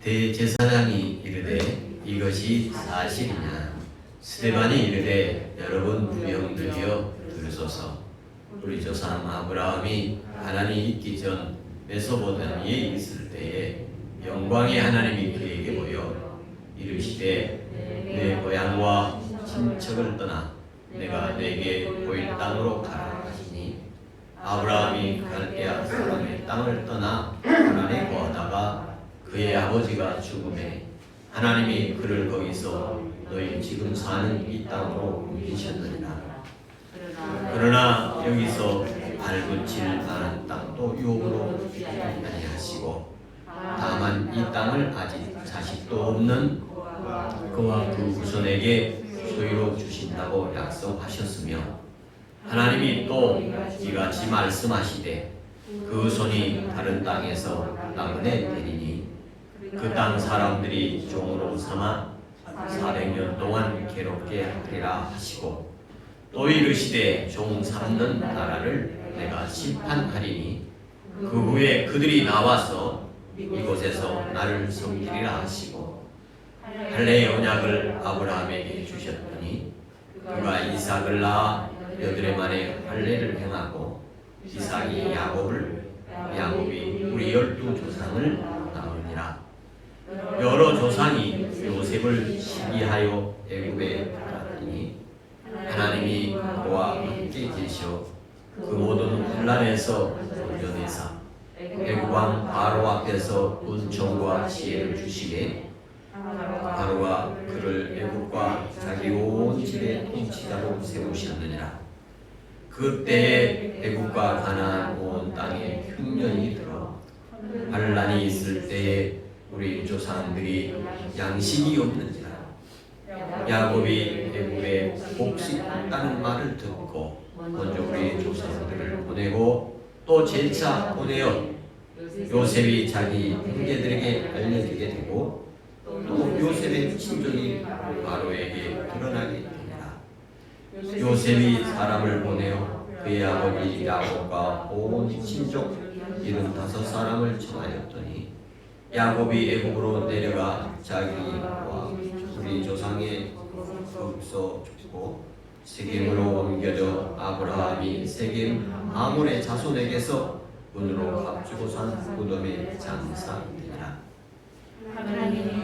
대제사장이 이르되 이것이 사실이냐? 스데반이 이르되 여러분 부형들이여 들으소서. 우리 조상 아브라함이 하나님이 있기 전 메소포타미아에 있을 때에 영광의 하나님이 그에게 보여 이르시되 내 고향과 친척을 떠나 내가 내게 보일 땅으로 가라 하시니 아브라함이 갈대아 사람의 땅을 떠나 하란에 거하다가 그의 아버지가 죽음에 하나님이 그를 거기서 너희 지금 사는 이 땅으로 옮기셨느니라. 그러나 여기서 발붙일 만한 땅도 유업으로 아니하시고 다만 이 땅을 아직 자식도 없는 그와 그 후손에게 소유로 주신다고 약속하셨으며 하나님이 또 이같이 말씀하시되 그 손이 다른 땅에서 나그네 되리니 그 땅 사람들이 종으로 삼아 400년 동안 괴롭게 하리라 하시고 또 이르시되 종 삼는 나라를 내가 심판하리니 그 후에 그들이 나와서 이곳에서 나를 섬기리라 하시고 할례의 언약을 아브라함에게 주셨더니 그가 이삭을 낳아 여드레 만에 할례를 행하고 이삭이 야곱이 우리 12조상을 낳으니라. 여러 조상이 요셉을 시기하여 애굽에 갔더니 하나님이 그와 함께 계시어 그 모든 혼란에서 건져내사 애굽 왕 바로 앞에서 은총과 지혜를 주시게 바로가 그를 애굽과 자기 온 집의 통치자로 세우셨느니라. 그때에 애굽과 가나안 온 땅에 흉년이 들어 환란이 있을 때에 우리 조상들이 양식이 없는지라 야곱이 애굽에 곡식 없다는 말을 듣고 먼저 우리 조상들을 보내고 또 재차 보내어 요셉이 자기 형제들에게 알려지게 되고 또 요셉의 친족이 바로에게 드러나게 되니라. 요셉이 사람을 보내어 그의 아버지 야곱과 온 친족 75사람을 청하였더니 야곱이 애굽으로 내려가 자기와 우리 조상의 거기서 죽고 세겜으로 옮겨져 아브라함이 세겜 아몬의 자손에게서 은으로 값주고 산 무덤에 장사되니라.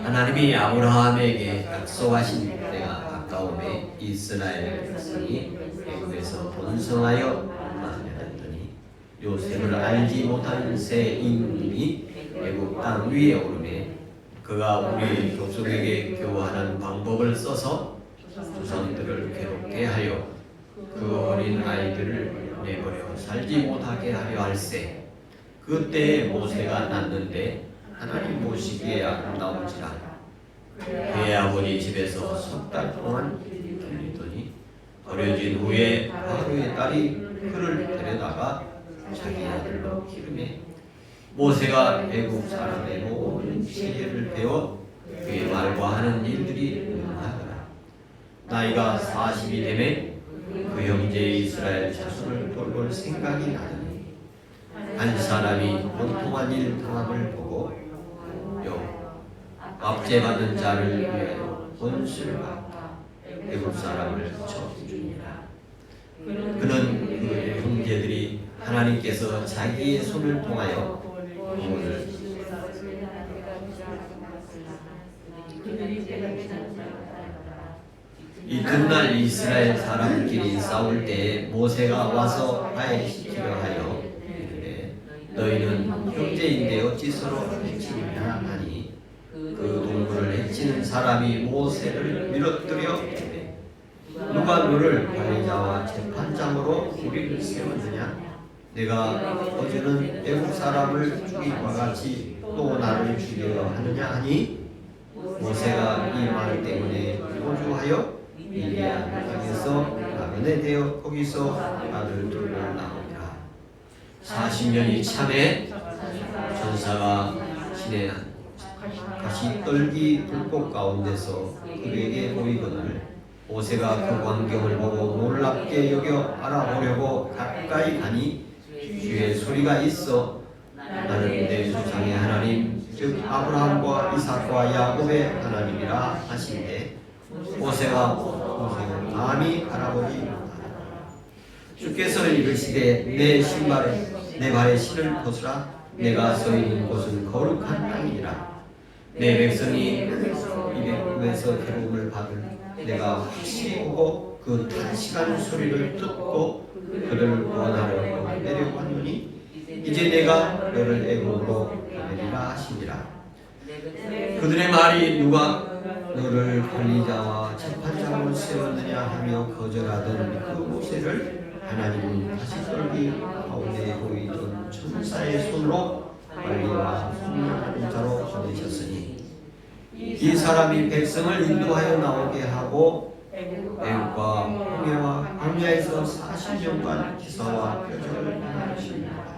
하나님이 아브라함에게 약속하신 때가 가까움에 이스라엘 백성이 애굽에서 번성하여 만나였더니 요셉을 알지 못하는 새 임금이 애굽 땅 위에 오르매 그가 우리 족속에게 교화하는 방법을 써서 조상들을 괴롭게 하여 그 어린 아이들을 내버려 살지 못하게 하려 할세. 그때에 모세가 낳는데 하나님 보시기에 아름다운지라. 그의 아버지 집에서 석 달 동안 기르더니 버려진 후에 바로의 딸이 그를 데려다가 자기 아들로 기르매 모세가 애굽 사람의 모든 지혜를 배워 그의 말과 하는 일들이 능하더라. 나이가 40이 되매 그 형제 이스라엘 자손을 돌볼 생각이 나더니 한 사람이 원통한 일 당함을 보고 압제받는 자를 위하여 권수를 받다 애굽 사람을 쳐주니라. 그는 그의 형제들이 하나님께서 자기의 손을 통하여 오늘 이튿날 이스라엘 사람끼리 싸울 때에 모세가 와서 화해시키려 하여 이르되 너희는 형제인데 어찌 서로 해치느냐 하니 그 동물을 해치는 사람이 모세를 밀어뜨려 이르되 누가 너를 관리자와 재판장으로 우리를 세웠느냐? 내가 어제는 애국 사람을 죽임과 같이 또 나를 죽이려 하느냐 하니 모세가 이 말 때문에 도주하여 미디안 땅에서 나그네 되어 거기서 아들 둘을 낳으니라. 40년이 참에 천사가 신의 가시떨기 불꽃 가운데서 그에게 보이거늘 모세가 그 광경을 보고 놀랍게 여겨 알아보려고 가까이 가니 주의 소리가 있어 나는 내 조상의 하나님 즉 아브라함과 이삭과 야곱의 하나님이라 하시되 모세가 감히 알아보지 못하더라. 주께서 이르시되 내 신발에 내 발에 신을 벗으라. 내가 서 있는 곳은 거룩한 땅이니라. 내 백성이 입의 꿈에서 괴로움을 받을 내가 확실히 보고 그 탄식하는 소리를 듣고 그를 구원하려고 내려왔노니 이제 내가 너를 애굽으로 보내리라 하시니라. 그들의 말이 누가 너를 권리자와 재판장으로 세웠느냐 하며 거절하던 그 모세를 하나님은 다시 떨기 가운데 보이던 천사의 손으로 관리와 훈련하는 자로 보내셨으니 이 사람이 백성을 인도하여 나오게 하고 애굽과 홍해와 광야에서 40년간 기사와 표적을 행하시니라.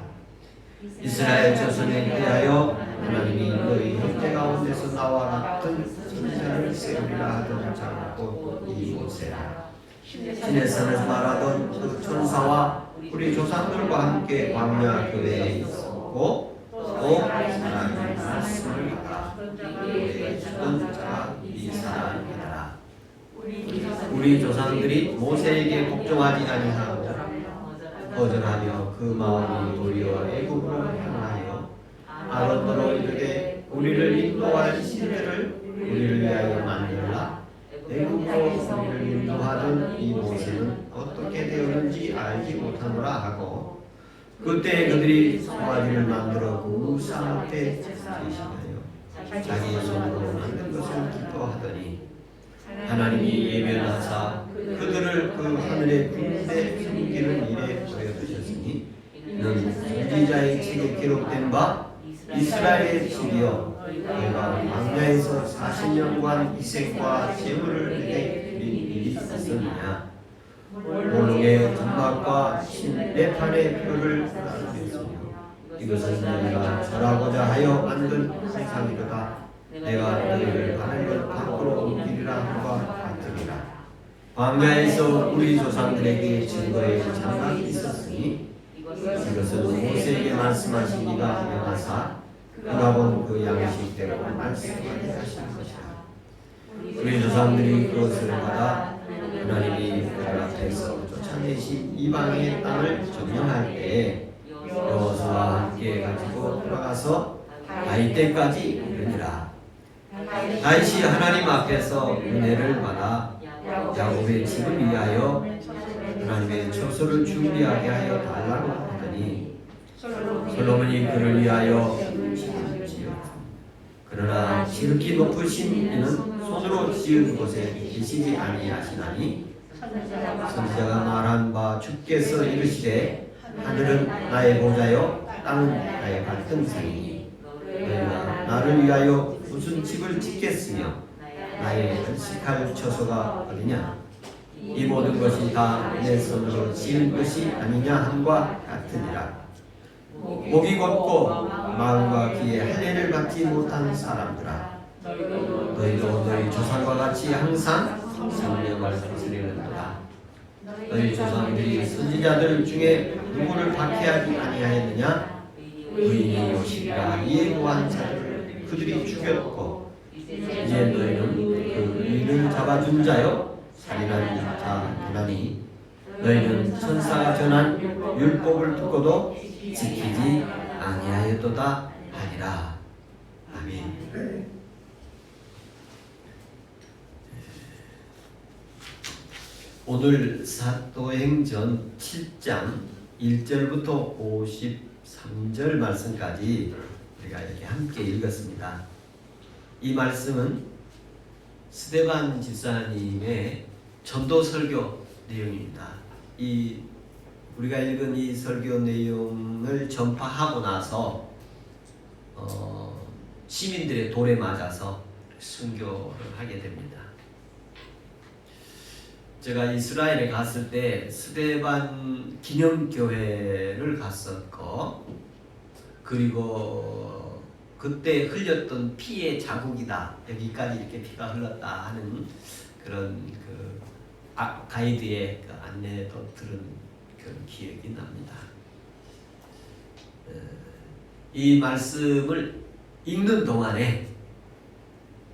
이스라엘 자손에 대하여 하나님이 너희 형제 가운데서 나와 같은 선지자를 세우리라 하던 자가 곧 이 모세라. 신의 산에서 말하던 그 천사와 우리 조상들과 함께 광야 교회에 있었고 또 하나님의 말씀을 받아 우리에게 주던 자가 이 사람이라. 우리 조상들이 모세에게 복종하지 아니하고 거절하며 그 마음이 도리어 애굽으로 향하여 아론으로 이르되 우리를 인도할 신들을 우리를 위하여 만들라. 애굽으로 우리를 인도하던 이 모세는 어떻게 되었는지 알지 못하노라 하고 그때 그들이 송아지를 만들어 그 우상 앞에 제시하여 자기의 손으로 만든 것을 기뻐하더니 하나님이 예면하사 그들을 그 하늘의 군대 섬기는 일에 보여주셨으니 이는 선지자의 책에 기록된 바 이스라엘의 집이여 너희가 광야에서 40년간 희생과 제물을 내게 드린 일이 있었느냐. 모롱의 장막과 레판의 뼈를 나누었으며 이것은 너희가 절하고자 하여 만든 세상이로다. 내가 너희를 하늘로 밖으로 옮기리라 함과 같으리라. 광야에서 우리 조상들에게 증거의 장막이 있었으니 이것은 모세에게 말씀하신 이가 명하사 그가 본 그 양식대로 말씀하게 하신 것이라. 우리 조상들이 그것을 받아 하나님이 그들 앞에서 쫓아내신 이방의 땅을 점령할 때에 여호수아와 함께 가지고 돌아가서 다윗 때까지 이르니라. 다윗이 하나님 앞에서 은혜를 받아 야곱의 집을 위하여 하나님의 처소를 준비하게 하여 달라고 하더니 솔로몬이 그를 위하여 집을 지었다. 그러나 지극히 높으신 이는 손으로 지은 곳에 계시지 아니하시나니 선지자가 말한 바 주께서 이르시되 하늘은 나의 보좌요 땅은 나의 발등상이니 너희가 나를 위하여 무슨 집을 짓겠으며 나의 안식할 처소가 어디냐. 이 모든 것이 다 내 손으로 지은 것이 아니냐 함과 같으니라. 목이 곧고 마음과 귀에 할례를 받지 못한 사람들아 너희도 너희 조상과 같이 항상 성령을 거스리는도다. 너희 조상들이 선지자들 중에 누구를 박해하지 아니하였느냐. 의인이 오시리라 예고한 자들을 그들이 죽였고 이제 너희는 그 의인을 잡아준 자요 살인한 자 되나니 너희는 천사가 전한 율법을 듣고도 지키지 아니하였도다 하니라. 아멘. 오늘 사도행전 7장 1절부터 53절 말씀까지 우리가 이렇게 함께 읽었습니다. 이 말씀은 스데반 집사님의 전도 설교 내용입니다. 우리가 읽은 이 설교 내용을 전파하고 나서 시민들의 돌에 맞아서 순교를 하게 됩니다. 제가 이스라엘에 갔을 때 스데반 기념교회를 갔었고 그리고 그때 흘렸던 피의 자국이다. 여기까지 이렇게 피가 흘렀다 하는 그런 가이드의 그 안내도 들은 그런 기억이 납니다. 이 말씀을 읽는 동안에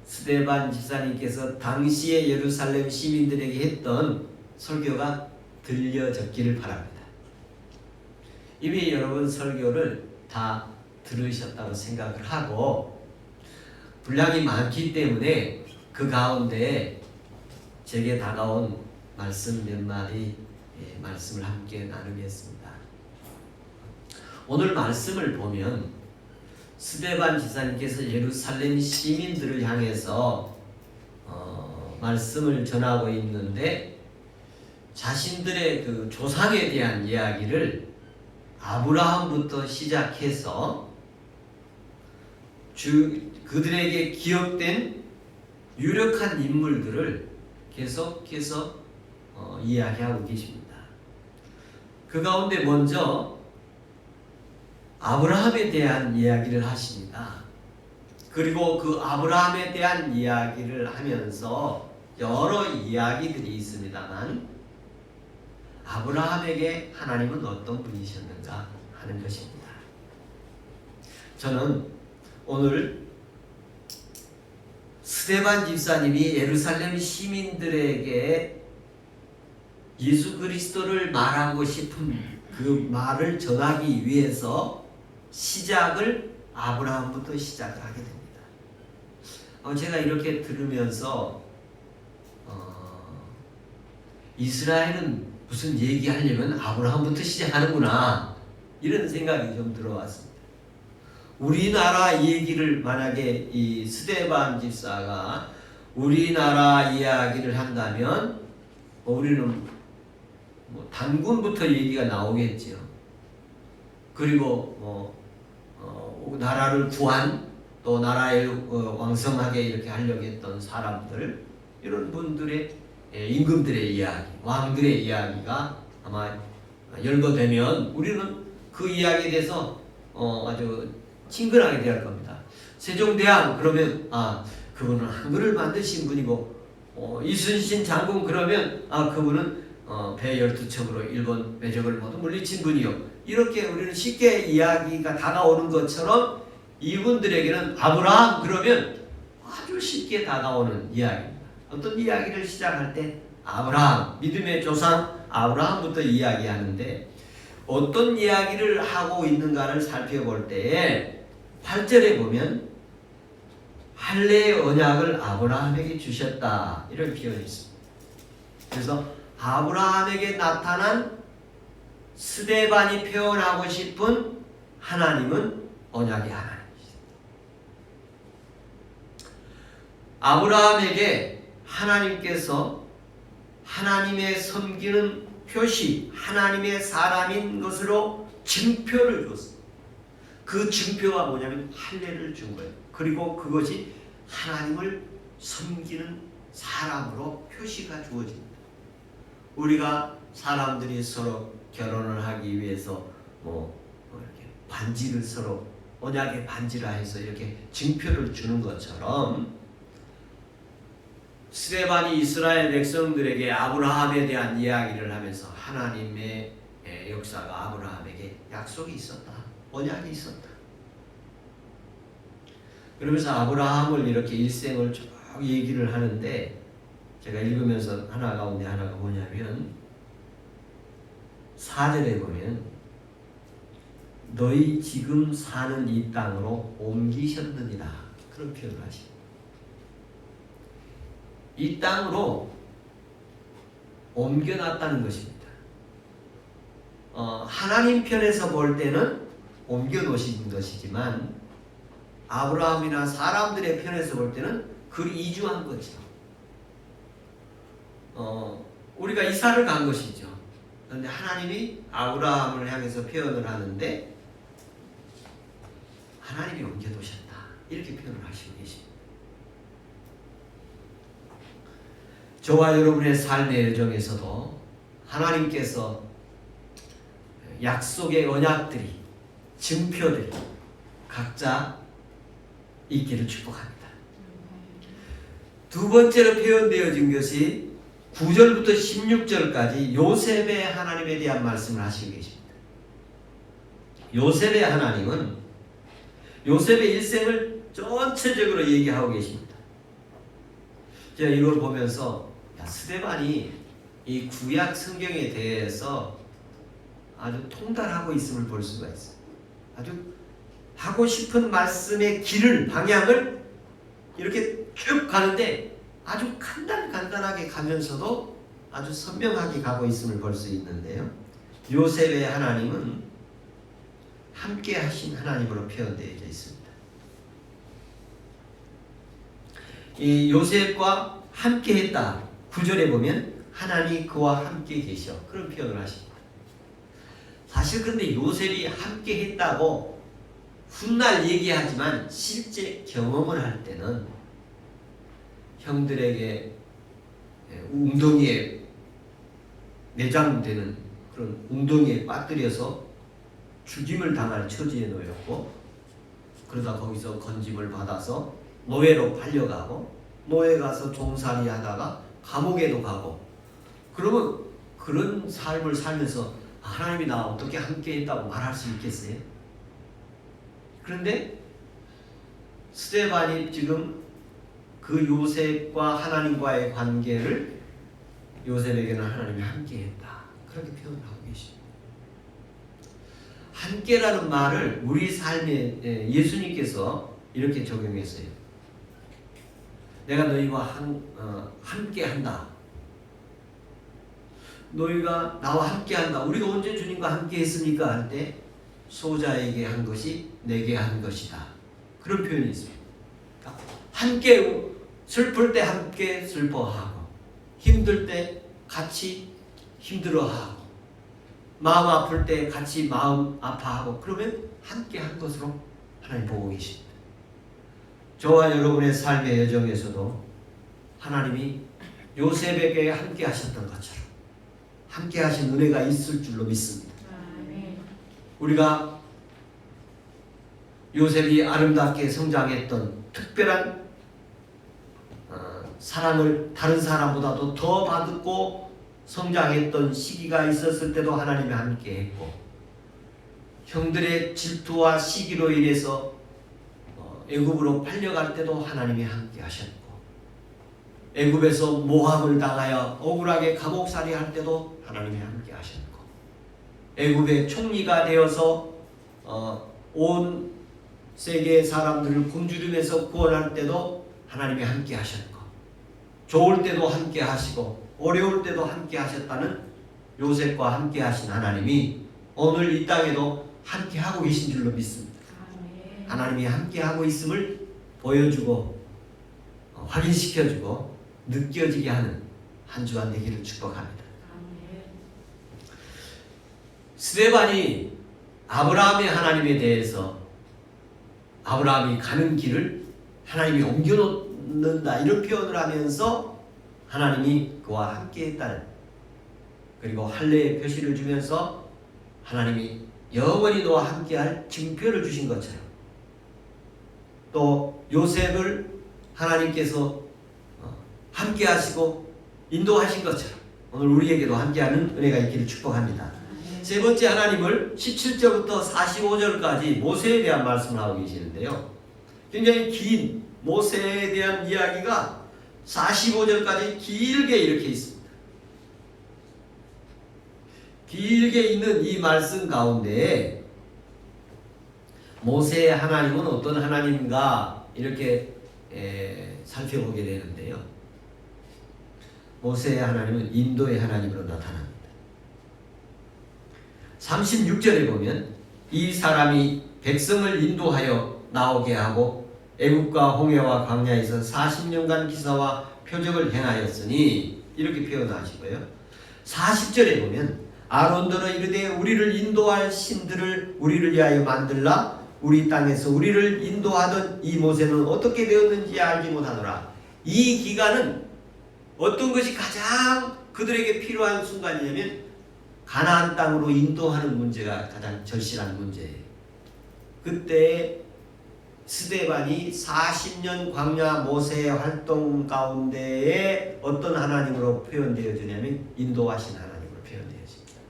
스데반 집사님께서 당시에 예루살렘 시민들에게 했던 설교가 들려졌기를 바랍니다. 이미 여러분 설교를 다 들으셨다고 생각을 하고 분량이 많기 때문에 그 가운데 제게 다가온 말씀 몇 마디 말씀을 함께 나누겠습니다. 오늘 말씀을 보면 스데반 지사님께서 예루살렘 시민들을 향해서 말씀을 전하고 있는데 자신들의 그 조상에 대한 이야기를 아브라함부터 시작해서 그들에게 기억된 유력한 인물들을 계속해서 이야기하고 계십니다. 그 가운데 먼저 아브라함에 대한 이야기를 하십니다. 그리고 그 아브라함에 대한 이야기를 하면서 여러 이야기들이 있습니다만 아브라함에게 하나님은 어떤 분이셨는가 하는 것입니다. 저는 오늘 스데반 집사님이 예루살렘 시민들에게 예수 그리스도를 말하고 싶은 그 말을 전하기 위해서 시작을 아브라함부터 시작을 하게 됩니다. 제가 이렇게 들으면서 이스라엘은 무슨 얘기하려면 아브라함부터 시작하는구나 이런 생각이 좀 들어왔습니다. 우리나라 얘기를 만약에 이 스데반 집사가 우리나라 이야기를 한다면 우리는 단군부터 얘기가 나오겠죠. 그리고 나라를 구한 또 나라에 왕성하게 이렇게 하려고 했던 사람들 이런 분들의 임금들의 이야기, 왕들의 이야기가 아마 열거되면 우리는 그 이야기에 대해서 아주 친근하게 대할 겁니다. 세종대왕 그러면 그분은 한글을 만드신 분이고 이순신 장군 그러면 그분은 배 12척으로 일본 매적을 모두 물리친 분이요. 이렇게 우리는 쉽게 이야기가 다가오는 것처럼 이분들에게는 아브라함 그러면 아주 쉽게 다가오는 이야기입니다. 어떤 이야기를 시작할 때 아브라함, 믿음의 조상 아브라함부터 이야기하는데 어떤 이야기를 하고 있는가를 살펴볼 때에 8절에 보면 할례의 언약을 아브라함에게 주셨다 이런 표현이 있습니다. 그래서 아브라함에게 나타난 스데반이 표현하고 싶은 하나님은 언약의 하나님이십니다. 아브라함에게 하나님께서 하나님의 섬기는 표시, 하나님의 사람인 것으로 증표를 줬습니다. 그 증표가 뭐냐면 할례를 준 거예요. 그리고 그것이 하나님을 섬기는 사람으로 표시가 주어집니다. 우리가 사람들이 서로 결혼을 하기 위해서 이렇게 반지를 서로 언약의 반지라 해서 이렇게 증표를 주는 것처럼 스데반이 이스라엘 백성들에게 아브라함에 대한 이야기를 하면서 하나님의 역사가 아브라함에게 약속이 있었다. 언약이 있었다. 그러면서 아브라함을 이렇게 일생을 쭉 얘기를 하는데 제가 읽으면서 하나 가운데 하나가 뭐냐면 4절에 보면 너희 지금 사는 이 땅으로 옮기셨느니라 그런 표현을 하십니다. 이 땅으로 옮겨놨다는 것입니다. 하나님 편에서 볼 때는 옮겨놓으신 것이지만 아브라함이나 사람들의 편에서 볼 때는 그를 이주한 거죠. 우리가 이사를 간 것이죠. 그런데 하나님이 아브라함을 향해서 표현을 하는데 하나님이 옮겨두셨다 이렇게 표현을 하시고 계십니다. 저와 여러분의 삶의 여정에서도 하나님께서 약속의 언약들이 증표들이 각자 있기를 축복합니다. 두 번째로 표현되어진 것이 9절부터 16절까지 요셉의 하나님에 대한 말씀을 하시고 계십니다. 요셉의 하나님은 요셉의 일생을 전체적으로 얘기하고 계십니다. 제가 이걸 보면서 스데반이 이 구약 성경에 대해서 아주 통달하고 있음을 볼 수가 있어요. 아주 하고 싶은 말씀의 길을, 방향을 이렇게 쭉 가는데 아주 간단하게 가면서도 아주 선명하게 가고 있음을 볼 수 있는데요. 요셉의 하나님은 함께 하신 하나님으로 표현되어 있습니다. 이 요셉과 함께 했다. 9절에 보면 하나님이 그와 함께 계셔. 그런 표현을 하십니다. 사실 그런데 요셉이 함께 했다고 훗날 얘기하지만 실제 경험을 할 때는 형들에게 웅덩이에 내장되는 그런 웅덩이에 빠뜨려서 죽임을 당할 처지에 놓였고, 그러다 거기서 건짐을 받아서 노예로 팔려가고, 노예 가서 종살이 하다가 감옥에도 가고, 그러면 그런 삶을 살면서 하나님이 나와 어떻게 함께 했다고 말할 수 있겠어요? 그런데 스데반이 지금 그 요셉과 하나님과의 관계를 요셉에게는 하나님이 함께 했다. 그렇게 표현을 하고 계십니다. 함께라는 말을 우리 삶에 예수님께서 이렇게 적용했어요. 내가 너희와 함께 한다. 너희가 나와 함께 한다. 우리가 언제 주님과 함께 했습니까? 할 때 소자에게 한 것이 내게 한 것이다. 그런 표현이 있습니다. 함께 슬플 때 함께 슬퍼하고, 힘들 때 같이 힘들어하고, 마음 아플 때 같이 마음 아파하고, 그러면 함께 한 것으로 하나님 보고 계십니다. 저와 여러분의 삶의 여정에서도 하나님이 요셉에게 함께 하셨던 것처럼 함께 하신 은혜가 있을 줄로 믿습니다. 우리가 요셉이 아름답게 성장했던 특별한 사랑을 다른 사람보다도 더 받고 성장했던 시기가 있었을 때도 하나님이 함께 했고, 형들의 질투와 시기로 인해서 애굽으로 팔려갈 때도 하나님이 함께 하셨고, 애굽에서 모함을 당하여 억울하게 감옥살이 할 때도 하나님이 함께 하셨고, 애굽의 총리가 되어서 온 세계의 사람들을 굶주림에서 구원할 때도 하나님이 함께 하셨고, 좋을 때도 함께 하시고 어려울 때도 함께 하셨다는 요셉과 함께 하신 하나님이 오늘 이 땅에도 함께 하고 계신 줄로 믿습니다. 하나님이 함께 하고 있음을 보여주고 확인시켜주고 느껴지게 하는 한 주간 되기를 축복합니다. 스데반이 아브라함의 하나님에 대해서 아브라함이 가는 길을 하나님이 옮겨놓는다 이런 표현을 하면서 하나님이 그와 함께 했다는, 그리고 할례의 표시를 주면서 하나님이 영원히 너와 함께할 증표를 주신 것처럼, 또 요셉을 하나님께서 함께 하시고 인도하신 것처럼 오늘 우리에게도 함께하는 은혜가 있기를 축복합니다. 세 번째, 하나님을 17절부터 45절까지 모세에 대한 말씀을 하고 계시는데요. 굉장히 긴 모세에 대한 이야기가 45절까지 길게 이렇게 있습니다. 길게 있는 이 말씀 가운데 모세의 하나님은 어떤 하나님인가 이렇게 살펴보게 되는데요. 모세의 하나님은 인도의 하나님으로 나타납니다. 36절에 보면 이 사람이 백성을 인도하여 나오게 하고 애국과 홍해와 광야에서 40년간 기사와 표적을 행하였으니 이렇게 표현하시고요. 40절에 보면 아론더러 이르되 우리를 인도할 신들을 우리를 위하여 만들라. 우리 땅에서 우리를 인도하던 이 모세는 어떻게 되었는지 알지 못하노라. 이 기간은 어떤 것이 가장 그들에게 필요한 순간이냐면 가나안 땅으로 인도하는 문제가 가장 절실한 문제예요. 그때 스데반이 40년 광야 모세의 활동 가운데에 어떤 하나님으로 표현되어지냐면 인도하신 하나님으로 표현되어집니다.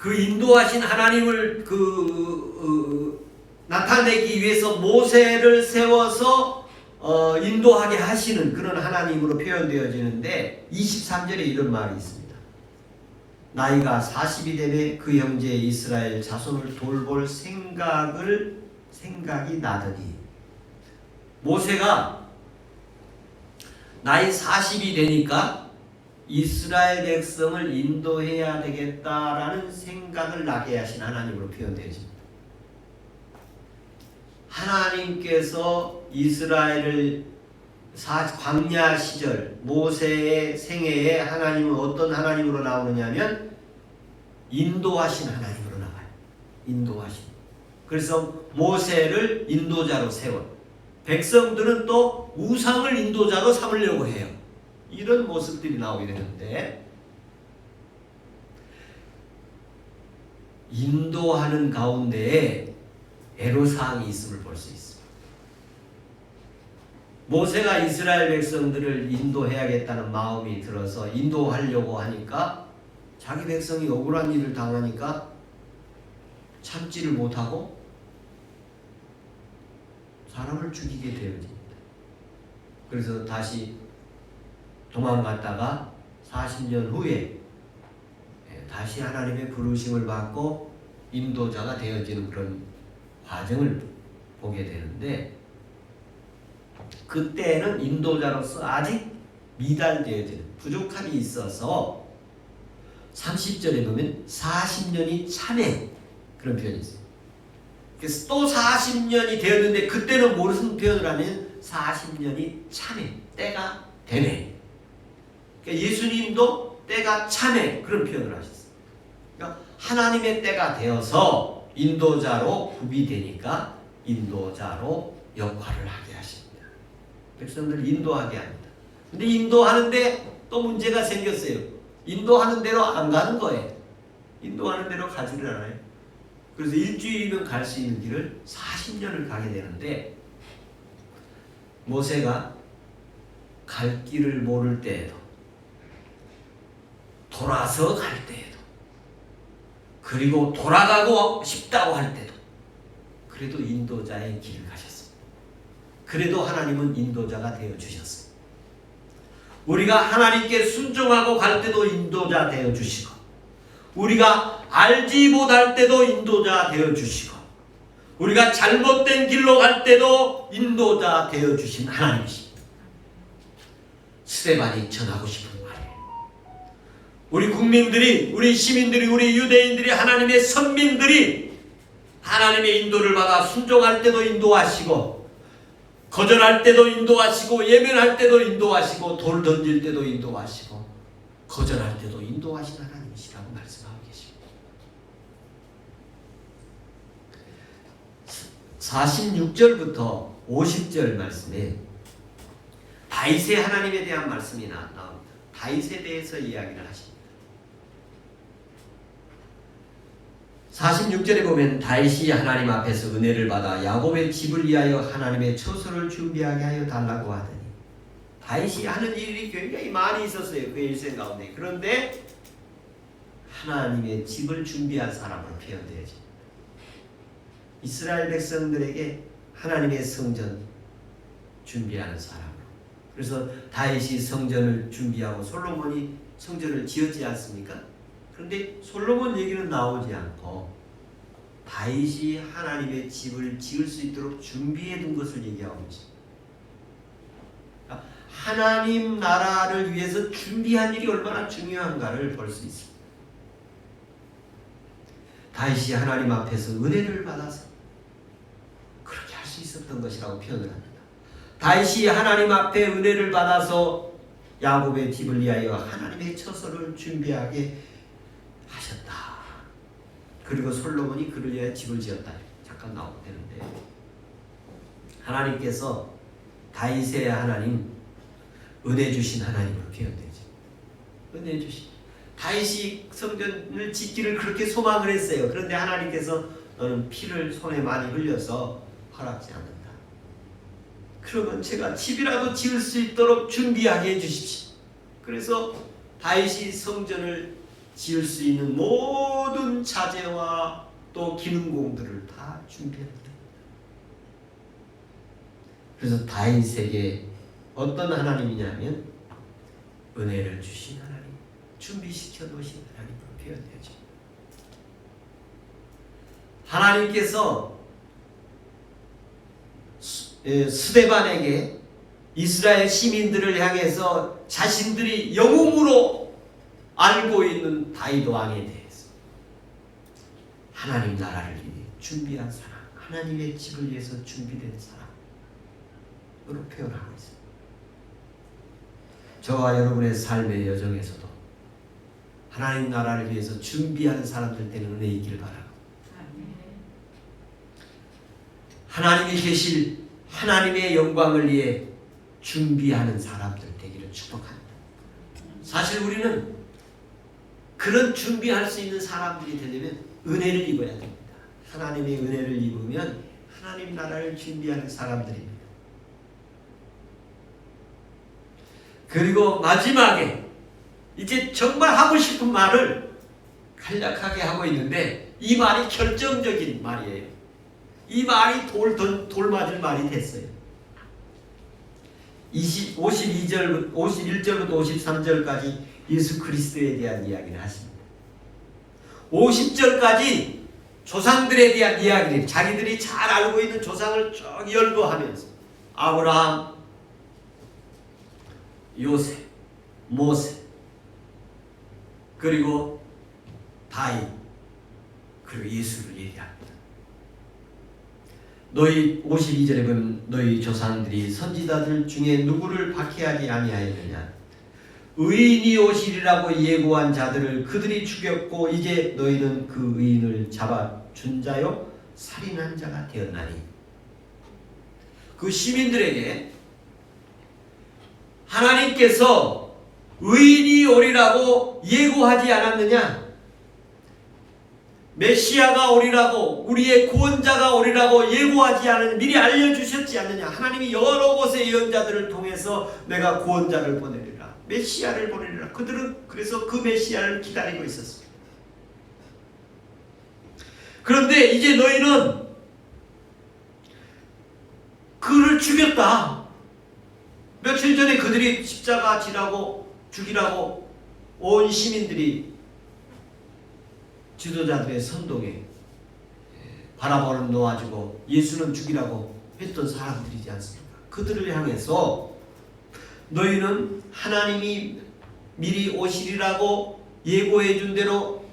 그 인도하신 하나님을 나타내기 위해서 모세를 세워서 인도하게 하시는 그런 하나님으로 표현되어지는데 23절에 이런 말이 있습니다. 나이가 40이 되매 그 형제 이스라엘 자손을 돌볼 생각이 나더니, 모세가 나이 40이 되니까 이스라엘 백성을 인도해야 되겠다라는 생각을 나게 하신 하나님으로 표현되어집니다. 하나님께서 이스라엘을 광야 시절 모세의 생애에 하나님은 어떤 하나님으로 나오느냐면 인도하신 하나님으로 나와요. 인도하신. 그래서 모세를 인도자로 세워, 백성들은 또 우상을 인도자로 삼으려고 해요. 이런 모습들이 나오게 되는데, 인도하는 가운데에 애로사항이 있음을 볼 수 있습니다. 모세가 이스라엘 백성들을 인도해야겠다는 마음이 들어서 인도하려고 하니까 자기 백성이 억울한 일을 당하니까 참지를 못하고 사람을 죽이게 되어집니다. 그래서 다시 도망갔다가 40년 후에 다시 하나님의 부르심을 받고 인도자가 되어지는 그런 과정을 보게 되는데, 그때는 인도자로서 아직 미달되어지는 부족함이 있어서 30절에 보면 40년이 참해, 그런 표현이 있어요. 그래서 또 40년이 되었는데 그때는 무슨 표현을 하면 40년이 참해, 때가 되네. 그러니까 예수님도 때가 참해, 그런 표현을 하셨어요. 그러니까 하나님의 때가 되어서 인도자로 구비되니까 인도자로 역할을 하게 하십니다. 백성들을 인도하게 합니다. 근데 인도하는데 또 문제가 생겼어요. 인도하는 대로 안 가는 거예요. 인도하는 대로 가지를 않아요. 그래서 일주일이면 갈 수 있는 길을 40년을 가게 되는데, 모세가 갈 길을 모를 때에도, 돌아서 갈 때에도, 그리고 돌아가고 싶다고 할 때도 그래도 인도자의 길을 가셨습니다. 그래도 하나님은 인도자가 되어주셨습니다. 우리가 하나님께 순종하고 갈 때도 인도자 되어주시고, 우리가 알지 못할 때도 인도자 되어주시고, 우리가 잘못된 길로 갈 때도 인도자 되어주신 하나님이십니다. 스데반이 전하고 싶은 말이에요. 우리 국민들이, 우리 시민들이, 우리 유대인들이, 하나님의 선민들이 하나님의 인도를 받아 순종할 때도 인도하시고, 거절할 때도 인도하시고, 예면할 때도 인도하시고, 돌 던질 때도 인도하시고, 거절할 때도 인도하신 하나님이시라고 말씀하고 계십니다. 46절부터 50절 말씀에 다윗의 하나님에 대한 말씀이 나옵니다. 다윗에 대해서 이야기를 하십니다. 46절에 보면 다윗이 하나님 앞에서 은혜를 받아 야곱의 집을 위하여 하나님의 처소를 준비하게 하여 달라고 하더니, 다윗이 하는 일이 굉장히 많이 있었어요. 그의 일생 가운데. 그런데 하나님의 집을 준비한 사람으로 표현되어집니다. 이스라엘 백성들에게 하나님의 성전 준비하는 사람으로. 그래서 다윗이 성전을 준비하고 솔로몬이 성전을 지었지 않습니까? 그런데 솔로몬 얘기는 나오지 않고 다윗이 하나님의 집을 지을 수 있도록 준비해 둔 것을 얘기하고 있습니다. 그러니까 하나님 나라를 위해서 준비한 일이 얼마나 중요한가를 볼 수 있습니다. 다윗이 하나님 앞에서 은혜를 받아서 그렇게 할 수 있었던 것이라고 표현을 합니다. 다윗이 하나님 앞에 은혜를 받아서 야곱의 집을 위하여 하나님의 처소를 준비하게 하셨다. 그리고 솔로몬이 그를 위하여 집을 지었다. 잠깐 나오게 되는데, 하나님께서 다윗의 하나님, 은혜 주신 하나님으로 표현되죠. 은혜 주신. 다윗이 성전을 짓기를 그렇게 소망을 했어요. 그런데 하나님께서 너는 피를 손에 많이 흘려서 허락지 않는다. 그러면 제가 집이라도 지을 수 있도록 준비하게 해주십시오. 그래서 다윗이 성전을 지을 수 있는 모든 자재와 또 기능공들을 다 준비합니다. 그래서 다윗에게 어떤 하나님이냐면 은혜를 주신 하나님, 준비시켜 놓으신 하나님으로 표현되죠. 하나님께서 스데반에게 이스라엘 시민들을 향해서 자신들이 영웅으로 알고 있는 다윗 왕에 대해서 하나님 나라를 위해 준비한 사람, 하나님의 집을 위해서 준비된 사람으로 표현하고 있습니다. 저와 여러분의 삶의 여정에서도 하나님 나라를 위해서 준비하는 사람들 때는 은혜 있기를 바라고, 하나님이 계실 하나님의 영광을 위해 준비하는 사람들 되기를 축복합니다. 사실 우리는 그런 준비할 수 있는 사람들이 되려면 은혜를 입어야 됩니다. 하나님의 은혜를 입으면 하나님 나라를 준비하는 사람들입니다. 그리고 마지막에 이제 정말 하고 싶은 말을 간략하게 하고 있는데 이 말이 결정적인 말이에요. 이 말이 돌 맞을 말이 됐어요. 51절부터 53절까지 예수 그리스도에 대한 이야기를 하십니다. 50절까지 조상들에 대한 이야기를, 자기들이 잘 알고 있는 조상을 쭉 열거하면서 아브라함, 요셉, 모세, 그리고 다윗, 그리고 예수를 얘기합니다. 너희 52절에 보면 너희 조상들이 선지자들 중에 누구를 박해하지 아니하였느냐? 의인이 오시리라고 예고한 자들을 그들이 죽였고 이제 너희는 그 의인을 잡아준 자요 살인한 자가 되었나니. 그 시민들에게 하나님께서 의인이 오리라고 예고하지 않았느냐? 메시아가 오리라고, 우리의 구원자가 오리라고 예고하지 않은, 미리 알려주셨지 않느냐? 하나님이 여러 곳의 예언자들을 통해서 내가 구원자를 보내리라, 메시아를 보내리라. 그들은 그래서 그 메시아를 기다리고 있었습니다. 그런데 이제 너희는 그를 죽였다. 며칠 전에 그들이 십자가 지라고 죽이라고 온 시민들이 지도자들의 선동에 바라보는 놓아주고 예수는 죽이라고 했던 사람들이지 않습니까? 그들을 향해서 너희는 하나님이 미리 오시리라고 예고해 준 대로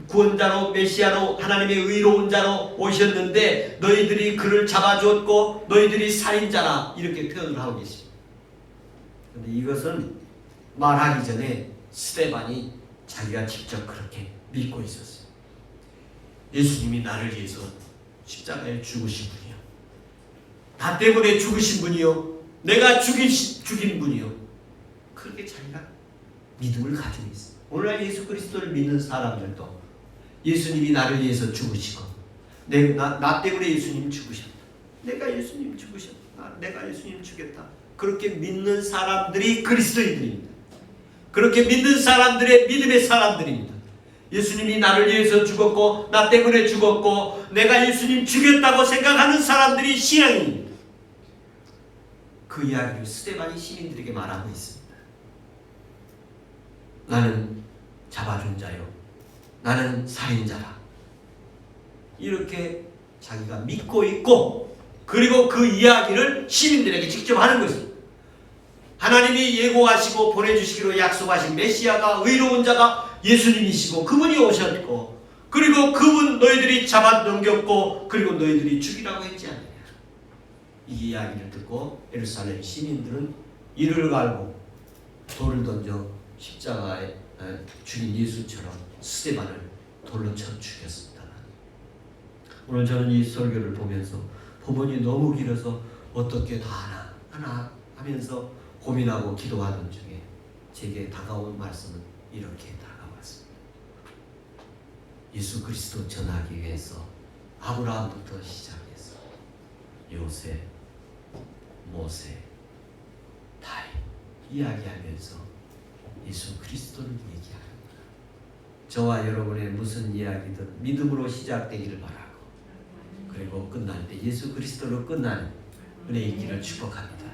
구원자로, 메시아로, 하나님의 의로운 자로 오셨는데 너희들이 그를 잡아주었고 너희들이 살인자라, 이렇게 표현을 하고 계십니다. 그런데 이것은 말하기 전에 스데반이 자기가 직접 그렇게 믿고 있었어요. 예수님이 나를 위해서 십자가에 죽으신 분이요, 나 때문에 죽으신 분이요, 내가 죽인 분이요, 그렇게 자기가 믿음을 가지고 있어요. 오늘날 예수 그리스도를 믿는 사람들도 예수님이 나를 위해서 죽으시고 나 때문에 예수님 죽으셨다, 내가 예수님 죽으셨다, 내가 예수님 죽였다, 그렇게 믿는 사람들이 그리스도인들입니다. 그렇게 믿는 사람들의 믿음의 사람들입니다. 예수님이 나를 위해서 죽었고 나 때문에 죽었고 내가 예수님 죽였다고 생각하는 사람들이 신앙인입니다. 그 이야기를 스데반이 시민들에게 말하고 있습니다. 나는 잡아준 자요, 나는 살인자라, 이렇게 자기가 믿고 있고, 그리고 그 이야기를 시민들에게 직접 하는 것입니다. 하나님이 예고하시고 보내주시기로 약속하신 메시아가, 의로운 자가 예수님이시고 그분이 오셨고, 그리고 그분 너희들이 잡아 넘겼고, 그리고 너희들이 죽이라고 했지 않느냐. 이 이야기를 듣고 예루살렘 시민들은 이를 알고 돌을 던져 십자가에 죽인 예수처럼 스데반을 돌로 쳐 죽였습니다. 오늘 저는 이 설교를 보면서 본문이 너무 길어서 어떻게 다 하나 하면서 고민하고 기도하던 중에 제게 다가온 말씀은 이렇게 다가왔습니다. 예수 그리스도 전하기 위해서 아브라함부터 시작해서 요셉, 모세, 다윗 이야기하면서 예수 그리스도를 얘기합니다. 저와 여러분의 무슨 이야기든 믿음으로 시작되기를 바라고, 그리고 끝날 때 예수 그리스도로 끝나는 은혜의 길을 축복합니다.